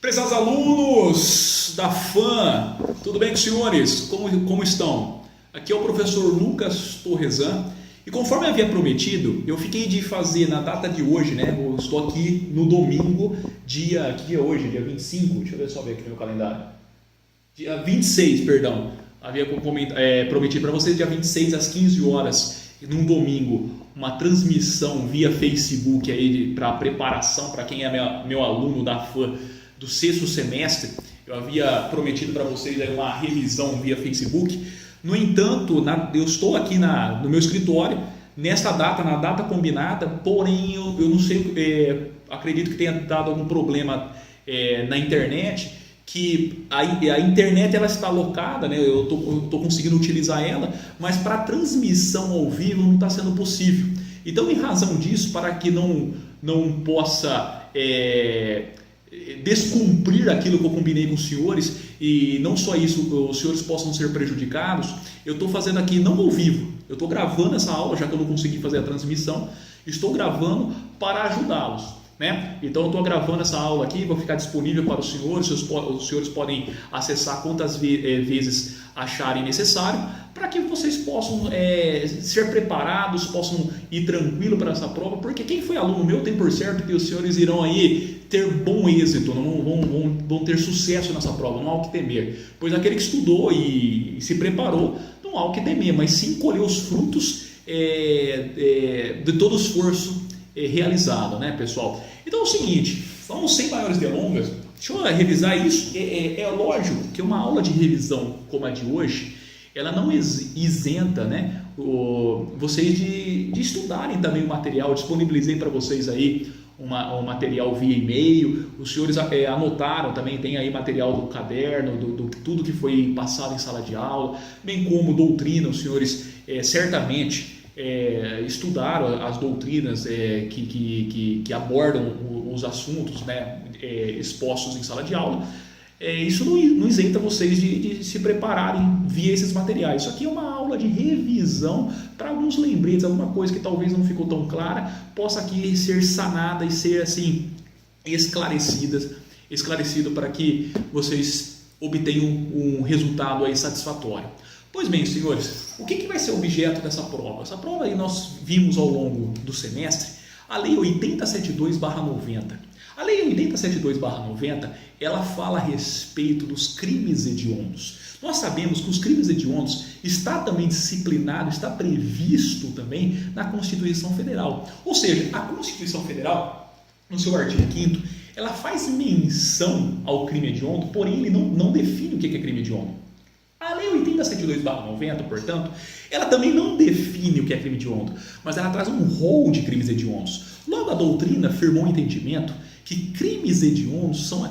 Prezados alunos da FAM, tudo bem com os senhores? Como estão? Aqui é o professor Lucas Torresan e conforme havia prometido, eu fiquei de fazer na data de hoje, né? Eu estou aqui no domingo, que é hoje? Dia 25, deixa eu ver só ver aqui no meu calendário. Dia 26, perdão. Havia prometido para vocês dia 26 às 15 horas, num domingo, uma transmissão via Facebook aí para preparação para quem é meu aluno da FAM do sexto semestre. Eu havia prometido para vocês aí uma revisão via Facebook. No entanto, eu estou aqui no meu escritório, nesta data, na data combinada, porém eu não sei, acredito que tenha dado algum problema na internet, que a internet ela está alocada, né? Eu estou conseguindo utilizar ela, mas para transmissão ao vivo não está sendo possível. Então, em razão disso, para que não possa descumprir aquilo que eu combinei com os senhores, e não só isso, os senhores possam ser prejudicados, eu estou fazendo aqui não ao vivo, eu estou gravando essa aula, já que eu não consegui fazer a transmissão, estou gravando para ajudá-los, né? Então eu estou gravando essa aula aqui, vou ficar disponível para os senhores podem acessar quantas vezes acharem necessário, para que vocês possam ser preparados, possam ir tranquilo para essa prova, porque quem foi aluno meu tem por certo que os senhores irão aí ter bom êxito, vão ter sucesso nessa prova, não há o que temer, pois aquele que estudou e se preparou, não há o que temer, mas sim colher os frutos de todo o esforço realizado, né, pessoal? Então é o seguinte, vamos sem maiores delongas, deixa eu revisar isso. É lógico que uma aula de revisão como a de hoje, ela não isenta, né, vocês de estudarem também o material. Eu disponibilizei para vocês aí um material via e-mail, os senhores anotaram também, tem aí material do caderno, do tudo que foi passado em sala de aula, bem como doutrina. Os senhores certamente estudaram as doutrinas que abordam os assuntos, né, expostos em sala de aula. Isso não isenta vocês de se prepararem via esses materiais. Isso aqui é uma aula de revisão para alguns lembretes, alguma coisa que talvez não ficou tão clara, possa aqui ser sanada e ser assim esclarecido para que vocês obtenham um resultado aí satisfatório. Pois bem, senhores, o que vai ser o objeto dessa prova? Essa prova aí nós vimos ao longo do semestre a Lei 8072/90. A Lei 8072/90, ela fala a respeito dos crimes hediondos. Nós sabemos que os crimes hediondos está também disciplinado, está previsto também na Constituição Federal. Ou seja, a Constituição Federal, no seu artigo 5º, ela faz menção ao crime hediondo, porém ele não define o que é crime hediondo. A Lei 8072/90, portanto, ela também não define o que é crime hediondo, mas ela traz um rol de crimes hediondos. Logo, a doutrina firmou o entendimento que crimes hediondos são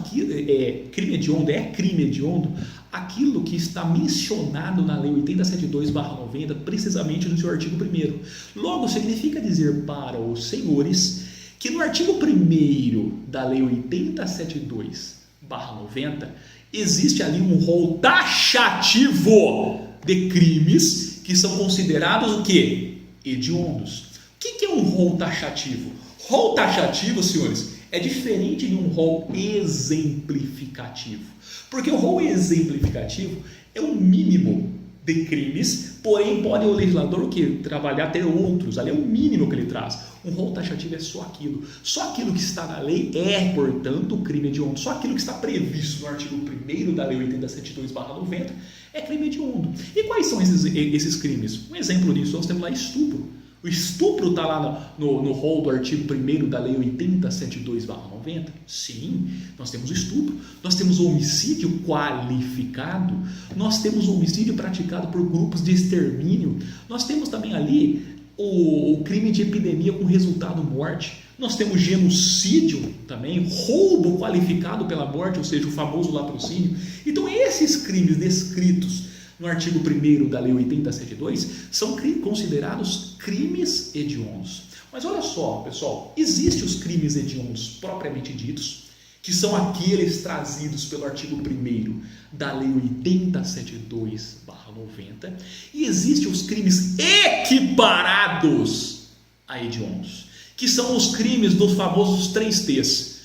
crime hediondo aquilo que está mencionado na Lei 8072/90, precisamente no seu artigo 1º. Logo, significa dizer para os senhores que no artigo 1º da Lei 8072/90 existe ali um rol taxativo de crimes que são considerados o quê? Hediondos. O que é um rol taxativo? Rol taxativo, senhores, é diferente de um rol exemplificativo. Porque o rol exemplificativo é um mínimo de crimes, porém pode o legislador trabalhar até outros, ali é o mínimo que ele traz. Um rol taxativo é só aquilo. Só aquilo que está na lei portanto, crime hediondo. Só aquilo que está previsto no artigo 1º da Lei 8072/90 é crime hediondo. E quais são esses crimes? Um exemplo disso, nós temos lá estupro. O estupro está lá no rol do artigo 1º da Lei 8072/90? Sim, nós temos estupro. Nós temos homicídio qualificado. Nós temos homicídio praticado por grupos de extermínio. Nós temos também ali o crime de epidemia com resultado morte. Nós temos genocídio também, roubo qualificado pela morte, ou seja, o famoso latrocínio. Então, esses crimes descritos no artigo 1º da Lei 8072 são considerados crimes hediondos. Mas olha só, pessoal, existem os crimes hediondos propriamente ditos, que são aqueles trazidos pelo artigo 1º da Lei 8072/90, e existem os crimes equiparados a hediondos, que são os crimes dos famosos 3 T's: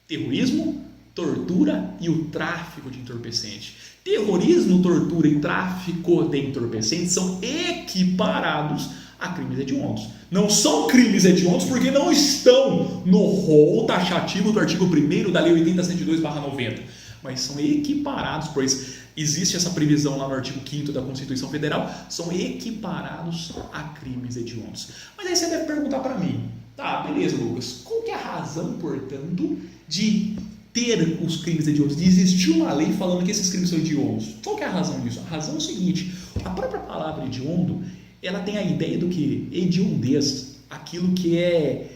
terrorismo, tortura e o tráfico de entorpecente. Terrorismo, tortura e tráfico de entorpecentes são equiparados a crimes hediondos. Não são crimes hediondos porque não estão no rol taxativo do artigo 1º da Lei 80.102/90, mas são equiparados, pois existe essa previsão lá no artigo 5º da Constituição Federal, são equiparados a crimes hediondos. Mas aí você deve perguntar para mim, tá, beleza, Lucas, qual que é a razão, portanto, de ter os crimes hediondos, de existir uma lei falando que esses crimes são hediondos? Qual que é a razão disso? A razão é o seguinte, a própria palavra hediondo, ela tem a ideia do que? Hediondez, aquilo que é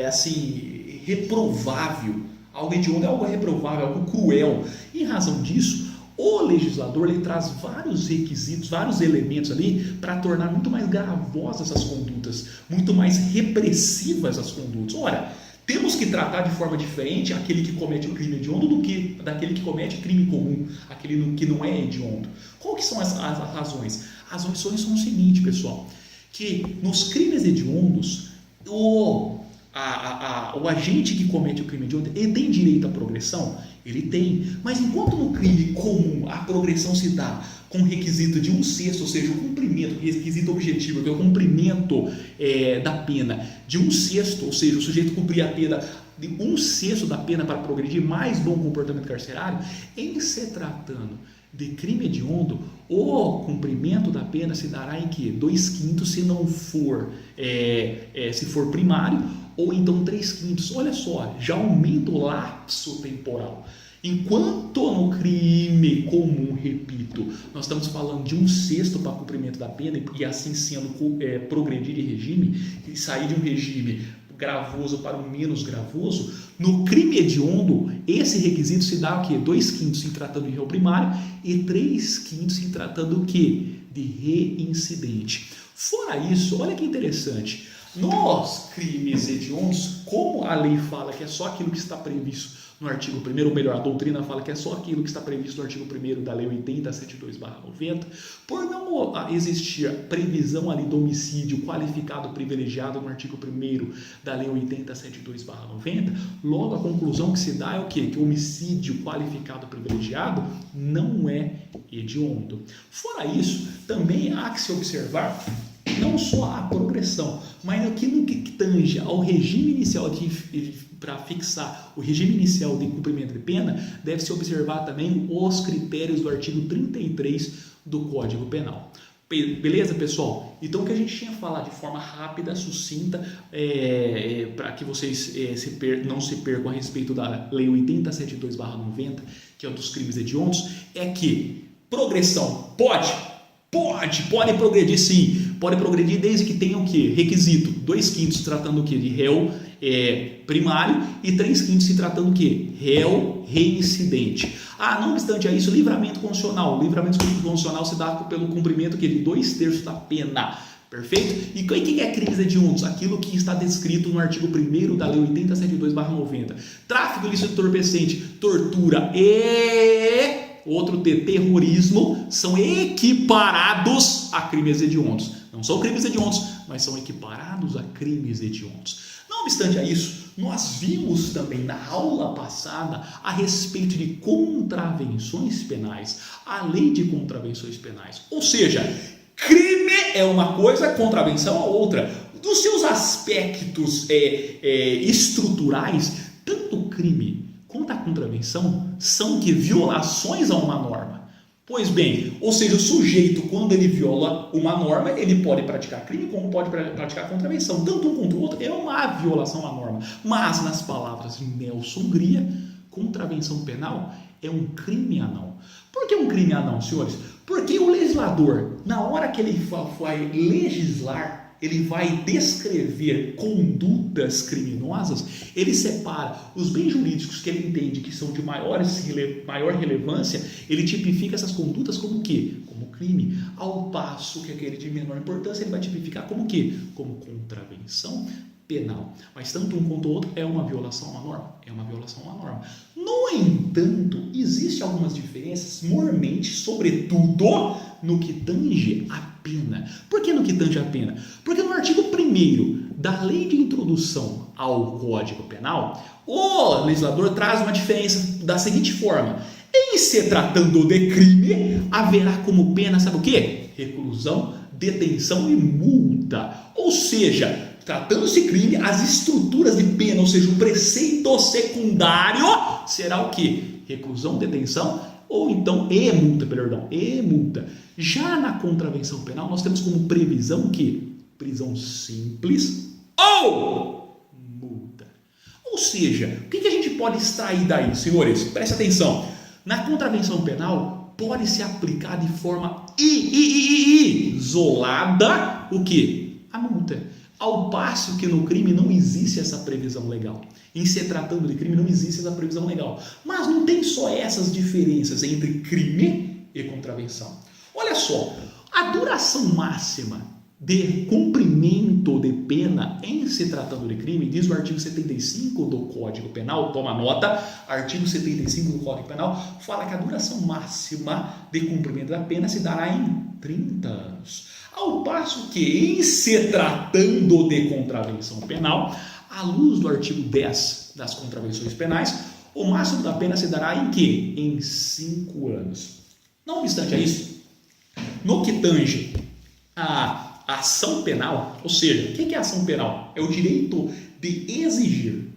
assim, reprovável. Algo hediondo é algo reprovável, algo cruel. E em razão disso, o legislador ele traz vários requisitos, vários elementos ali para tornar muito mais gravosas essas condutas, muito mais repressivas as condutas. Ora, temos que tratar de forma diferente aquele que comete o crime hediondo do que daquele que comete crime comum, aquele que não é hediondo. Qual que são as razões? As razões são o seguinte, pessoal, que nos crimes hediondos, o agente que comete o crime hediondo, ele tem direito à progressão? Ele tem, mas enquanto no crime comum a progressão se dá com o requisito de 1/6, ou seja, o cumprimento, requisito objetivo, que é o cumprimento da pena de 1/6, ou seja, o sujeito cumprir a pena de 1/6 da pena para progredir mais bom comportamento carcerário, em se tratando de crime hediondo, o cumprimento da pena se dará em que? 2/5 se não for, se for primário, ou então 3/5. Olha só, já aumenta o lapso temporal. Enquanto no crime comum, repito, nós estamos falando de 1/6 para cumprimento da pena e assim sendo progredir de regime e sair de um regime gravoso para um menos gravoso, no crime hediondo, esse requisito se dá o quê? 2/5 se tratando de réu primário e 3/5 se tratando do quê? De reincidente. Fora isso, olha que interessante, nos crimes hediondos, como a lei fala que é só aquilo que está previsto no artigo 1º, ou melhor, a doutrina fala que é só aquilo que está previsto no artigo 1º da Lei 80.102/90, por não existir previsão ali do homicídio qualificado privilegiado no artigo 1º da Lei 80.102/90, logo a conclusão que se dá é o quê? Que o homicídio qualificado privilegiado não é hediondo. Fora isso, também há que se observar não só a progressão, mas aquilo que tange ao regime inicial para fixar o regime inicial de cumprimento de pena, deve-se observar também os critérios do artigo 33 do Código Penal. Beleza, pessoal? Então, o que a gente tinha falado de forma rápida, sucinta, para que vocês não se percam a respeito da Lei 80.102/90, que é um dos crimes hediondos, é que progressão pode progredir sim, pode progredir desde que tenha o quê? Requisito 2/5 se tratando o quê? De réu primário e 3/5 se tratando o quê? Réu reincidente. Não obstante a isso, livramento condicional. O livramento condicional se dá pelo cumprimento de 2/3 da pena. Perfeito? E o que é crimes hediondos? Aquilo que está descrito no artigo 1º da Lei 80.102/90. Tráfico ilícito de entorpecente, tortura e terrorismo são equiparados a crimes hediondos. Não são crimes hediondos, mas são equiparados a crimes hediondos. Não obstante a isso, nós vimos também na aula passada a respeito de contravenções penais, a lei de contravenções penais. Ou seja, crime é uma coisa, contravenção é outra. Dos seus aspectos estruturais, tanto o crime quanto a contravenção são que violações a uma norma. Pois bem, ou seja, o sujeito, quando ele viola uma norma, ele pode praticar crime como pode praticar contravenção. Tanto um quanto o outro é uma violação à norma. Mas, nas palavras de Nelson Gria, contravenção penal é um crime anão. Por que um crime anão, senhores? Porque o legislador, na hora que ele vai legislar, ele vai descrever condutas criminosas, ele separa os bens jurídicos que ele entende que são de maior relevância, ele tipifica essas condutas como o quê? Como crime, ao passo que aquele de menor importância ele vai tipificar como o quê? Como contravenção penal. Mas tanto um quanto o outro é uma violação a uma norma. É uma violação a uma norma. No entanto, existem algumas diferenças, mormente, sobretudo, no que tange a pena. Por que no que tange a pena? Porque no artigo 1º da Lei de Introdução ao Código Penal, o legislador traz uma diferença da seguinte forma: em se tratando de crime, haverá como pena, sabe o quê? Reclusão, detenção e multa. Ou seja, tratando-se de crime, as estruturas de pena, ou seja, o preceito secundário, será o quê? Reclusão, detenção ou então e multa. Já na contravenção penal, nós temos como previsão o quê? Prisão simples ou multa. Ou seja, o que a gente pode extrair daí, senhores? Preste atenção. Na contravenção penal, pode se aplicar de forma isolada o quê? A multa. Ao passo que no crime não existe essa previsão legal. Em se tratando de crime não existe essa previsão legal. Mas não tem só essas diferenças entre crime e contravenção. Olha só, a duração máxima de cumprimento de pena em se tratando de crime, diz o artigo 75 do Código Penal, toma nota, artigo 75 do Código Penal, fala que a duração máxima de cumprimento da pena se dará em 30 anos. Ao passo que, em se tratando de contravenção penal, à luz do artigo 10 das contravenções penais, o máximo da pena se dará em quê? Em 5 anos. Não obstante a isso, no que tange a ação penal, ou seja, o que é ação penal? É o direito de exigir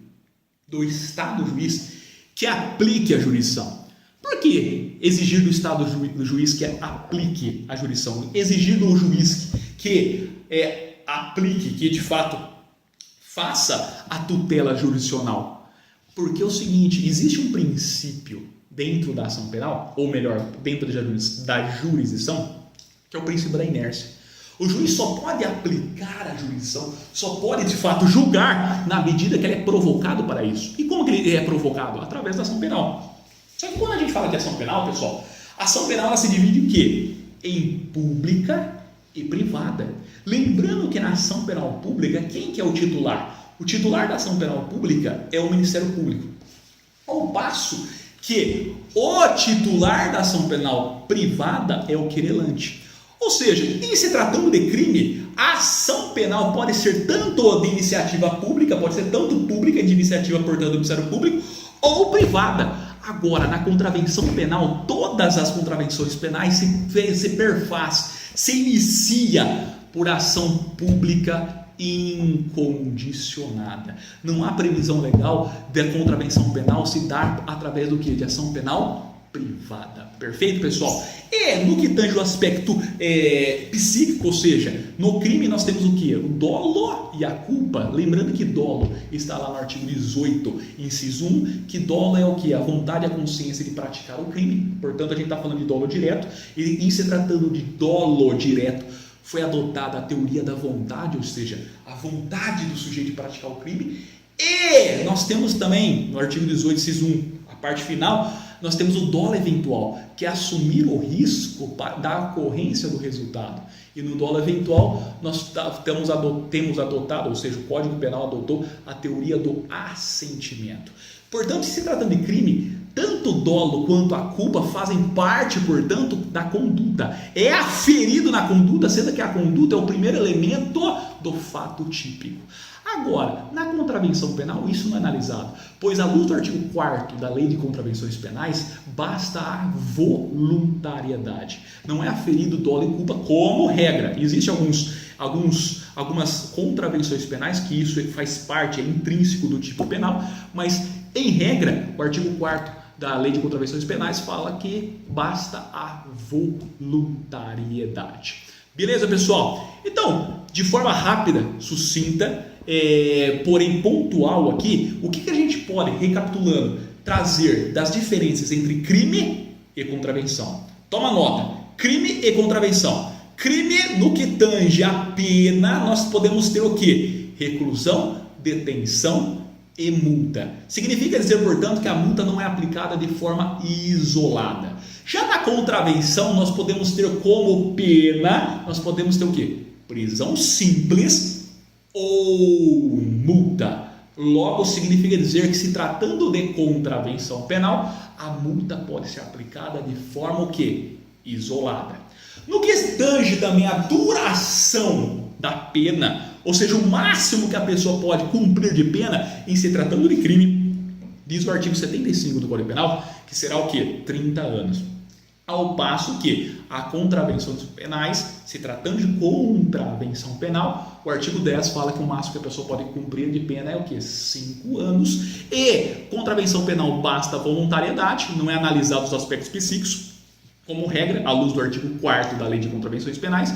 do Estado juiz que aplique a jurisdição. Por que exigir do Estado juiz que aplique a jurisdição? Exigir do juiz que aplique, que de fato faça a tutela jurisdicional. Porque é o seguinte, existe um princípio dentro da ação penal, ou melhor, dentro da jurisdição, que é o princípio da inércia. O juiz só pode aplicar a jurisdição, só pode de fato julgar na medida que ele é provocado para isso. E como que ele é provocado? Através da ação penal. Só que quando a gente fala de ação penal, pessoal, a ação penal ela se divide em quê? Em pública e privada. Lembrando que na ação penal pública, quem que é o titular? O titular da ação penal pública é o Ministério Público. Ao passo que o titular da ação penal privada é o querelante. Ou seja, em se tratando de crime, a ação penal pode ser tanto de iniciativa pública, pode ser tanto pública de iniciativa, portanto, do Ministério Público, ou privada. Agora, na contravenção penal, todas as contravenções penais se perfaz, se inicia por ação pública incondicionada. Não há previsão legal da contravenção penal se dar através do que? De ação penal privada. Perfeito, pessoal? E no que tange o aspecto psíquico, ou seja, no crime nós temos o que? O dolo e a culpa. Lembrando que dolo está lá no artigo 18, inciso 1, que dolo é o que? A vontade e a consciência de praticar o crime. Portanto, a gente está falando de dolo direto. E em se tratando de dolo direto, foi adotada a teoria da vontade, ou seja, a vontade do sujeito de praticar o crime. E nós temos também, no artigo 18, inciso 1, a parte final, nós temos o dolo eventual, que é assumir o risco da ocorrência do resultado. E no dolo eventual, nós temos adotado, ou seja, o Código Penal adotou a teoria do assentimento. Portanto, se tratando de crime, tanto o dolo quanto a culpa fazem parte, portanto, da conduta. É aferido na conduta, sendo que a conduta é o primeiro elemento do fato típico. Agora, na contravenção penal, isso não é analisado, pois à luz do artigo 4º da Lei de Contravenções Penais, basta a voluntariedade. Não é aferido dolo e culpa como regra. Existem algumas contravenções penais que isso faz parte, é intrínseco do tipo penal, mas em regra, o artigo 4º da Lei de Contravenções Penais fala que basta a voluntariedade. Beleza, pessoal? Então, de forma rápida, sucinta, porém pontual aqui, o que a gente pode, recapitulando, trazer das diferenças entre crime e contravenção? Toma nota, crime e contravenção. Crime, no que tange a pena, nós podemos ter o quê? Reclusão, detenção e multa. Significa dizer, portanto, que a multa não é aplicada de forma isolada. Já na contravenção, nós podemos ter como pena, nós podemos ter o quê? Prisão simples ou multa. Logo, significa dizer que, se tratando de contravenção penal, a multa pode ser aplicada de forma o quê? Isolada. No que tange também a duração da pena, ou seja, o máximo que a pessoa pode cumprir de pena em se tratando de crime, diz o artigo 75 do Código Penal, que será o quê? 30 anos. Ao passo que a contravenções penais, se tratando de contravenção penal, o artigo 10 fala que o máximo que a pessoa pode cumprir de pena é o quê? 5 anos. E contravenção penal basta voluntariedade, não é analisado os aspectos psíquicos, como regra, à luz do artigo 4º da Lei de Contravenções Penais,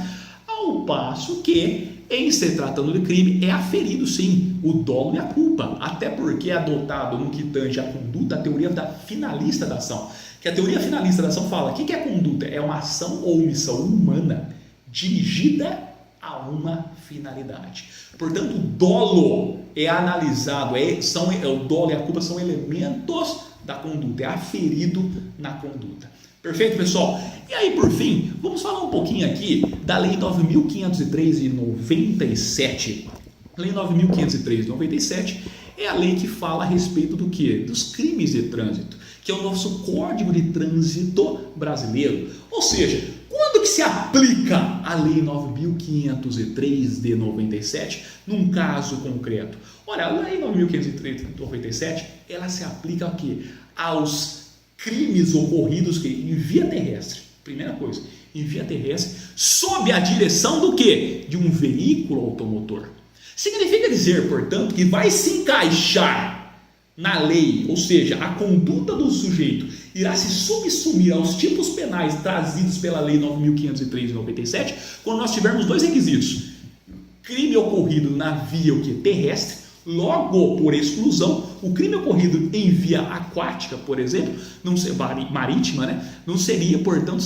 ao passo que, em se tratando de crime, é aferido sim o dolo e a culpa, até porque é adotado no que tange a conduta a teoria da finalista da ação. Que a teoria finalista da ação fala, o que é conduta? É uma ação ou omissão humana dirigida a uma finalidade. Portanto, o dolo é analisado, o dolo e a culpa são elementos da conduta, é aferido na conduta. Perfeito, pessoal? E aí, por fim, vamos falar um pouquinho aqui da Lei 9.503 de 97. Lei 9.503 de 97 é a lei que fala a respeito do quê? Dos crimes de trânsito, que é o nosso Código de Trânsito brasileiro. Ou seja, quando que se aplica a Lei 9.503 de 97 num caso concreto? Olha, a Lei 9.503 de 97, ela se aplica ao quê? Aos crimes ocorridos em via terrestre. Primeira coisa, em via terrestre, sob a direção do quê? De um veículo automotor. Significa dizer, portanto, que vai se encaixar na lei, ou seja, a conduta do sujeito irá se subsumir aos tipos penais trazidos pela Lei 9.503 de 97, quando nós tivermos dois requisitos: crime ocorrido na via terrestre. Logo, por exclusão, o crime ocorrido em via aquática, por exemplo, marítima, não seria, portanto,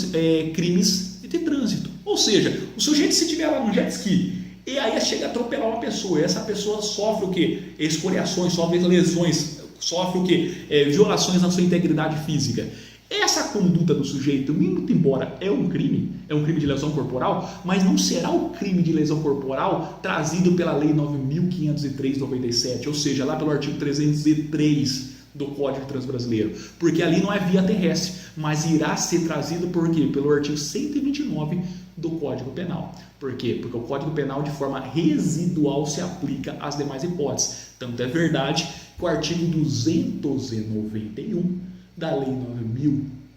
crimes de trânsito. Ou seja, o sujeito, se estiver lá no jet ski e aí chega a atropelar uma pessoa, e essa pessoa sofre o quê? Escoriações, sofre lesões, sofre o quê? Violações na sua integridade física. Essa conduta do sujeito, muito embora é um crime de lesão corporal, mas não será o crime de lesão corporal trazido pela Lei 9.503 de 97, ou seja, lá pelo artigo 303 do Código de Trânsito Brasileiro, porque ali não é via terrestre, mas irá ser trazido por quê? Pelo artigo 129 do Código Penal. Por quê? Porque o Código Penal, de forma residual, se aplica às demais hipóteses. Tanto é verdade que o artigo 291 da Lei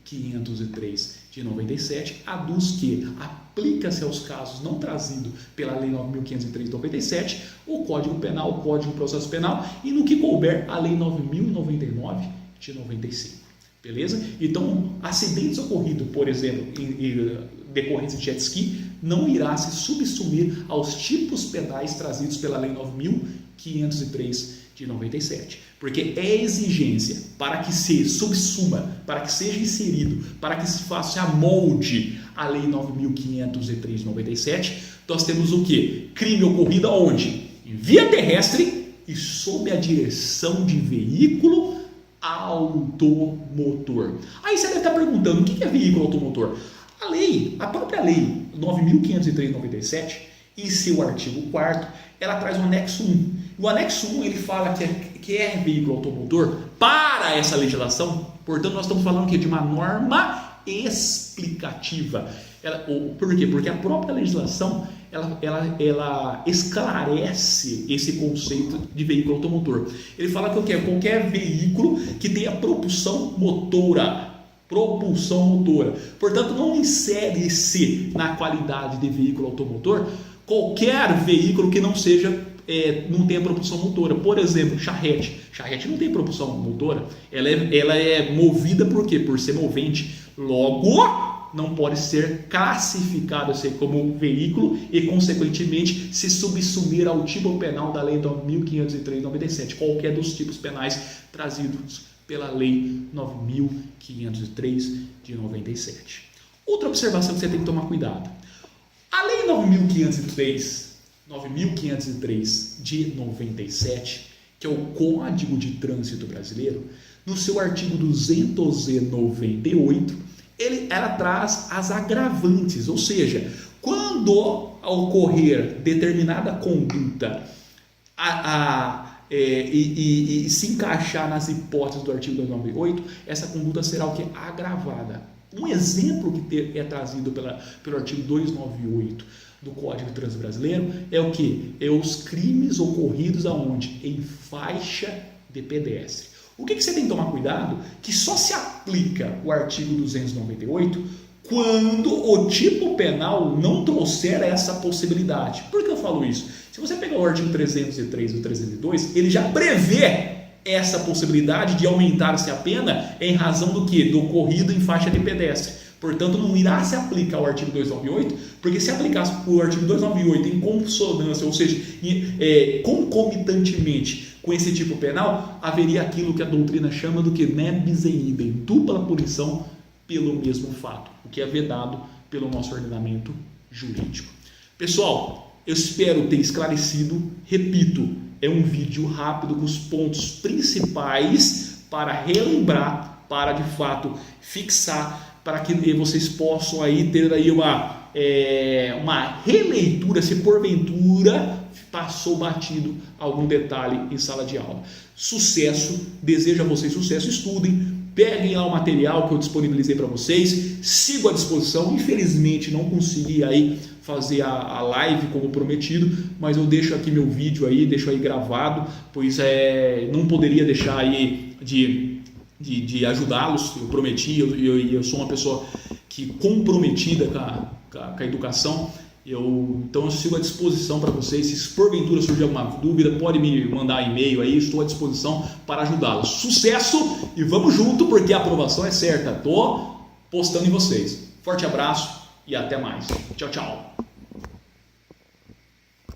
9.503 de 97 aduz que aplica-se aos casos não trazidos pela Lei 9.503 de 97 o Código Penal, o Código de Processo Penal, e no que couber a Lei 9.099 de 95. Beleza? Então, acidentes ocorridos, por exemplo, em decorrência de jet ski, não irá se subsumir aos tipos penais trazidos pela Lei 9.503 de 97, porque é exigência para que se subsuma, para que seja inserido, para que se faça a molde a Lei 9.503 de 97, nós temos o quê? Crime ocorrido aonde? Em via terrestre e sob a direção de veículo automotor. Aí você deve estar perguntando, o que é veículo automotor? A própria Lei 9.503 de 97, em seu artigo 4º, ela traz o anexo 1. O anexo 1 ele fala que é veículo automotor para essa legislação, portanto nós estamos falando aqui de uma norma explicativa. Por quê? Porque a própria legislação ela esclarece esse conceito de veículo automotor. Ele fala que o quê? Qualquer veículo que tenha propulsão motora. Portanto, não insere-se na qualidade de veículo automotor qualquer veículo que não seja não tenha propulsão motora. Por exemplo, charrete. Charrete não tem propulsão motora. Ela é movida por quê? Por ser movente. Logo, não pode ser classificado como veículo e, consequentemente, se subsumir ao tipo penal da Lei 9.503 de 97. Qualquer dos tipos penais trazidos pela Lei 9.503 de 97. Outra observação que você tem que tomar cuidado. A Lei 9.503 de 97, que é o Código de Trânsito Brasileiro, no seu artigo 298, ela traz as agravantes, ou seja, quando ocorrer determinada conduta e se encaixar nas hipóteses do artigo 298, essa conduta será o que? Agravada. Um exemplo que é trazido pelo artigo 298 do Código de Trânsito Brasileiro é o que? É os crimes ocorridos aonde? Em faixa de pedestre. O que você tem que tomar cuidado? Que só se aplica o artigo 298 quando o tipo penal não trouxer essa possibilidade. Por que eu falo isso? Se você pegar o artigo 303 e o 302, ele já prevê essa possibilidade de aumentar-se a pena em razão do que? Do ocorrido em faixa de pedestre. Portanto, não irá se aplicar o artigo 298, porque se aplicasse o artigo 298 em consonância, ou seja, concomitantemente com esse tipo penal, haveria aquilo que a doutrina chama do que nebis in idem, dupla punição pelo mesmo fato, o que é vedado pelo nosso ordenamento jurídico. Pessoal, eu espero ter esclarecido, repito, é um vídeo rápido com os pontos principais para relembrar, para de fato fixar, para que vocês possam aí ter aí uma releitura, se porventura passou batido algum detalhe em sala de aula. Sucesso, desejo a vocês sucesso, estudem, peguem lá o material que eu disponibilizei para vocês, sigo à disposição. Infelizmente não consegui aí fazer a live como prometido, mas eu deixo aqui meu vídeo aí, deixo aí gravado, pois não poderia deixar aí de ajudá-los. Eu prometi, eu sou uma pessoa que comprometida com a educação. Então eu sigo à disposição para vocês. Se porventura surgir alguma dúvida, pode me mandar e-mail aí, estou à disposição para ajudá-los. Sucesso e vamos junto, porque a aprovação é certa. Estou postando em vocês. Forte abraço e até mais. Tchau, tchau.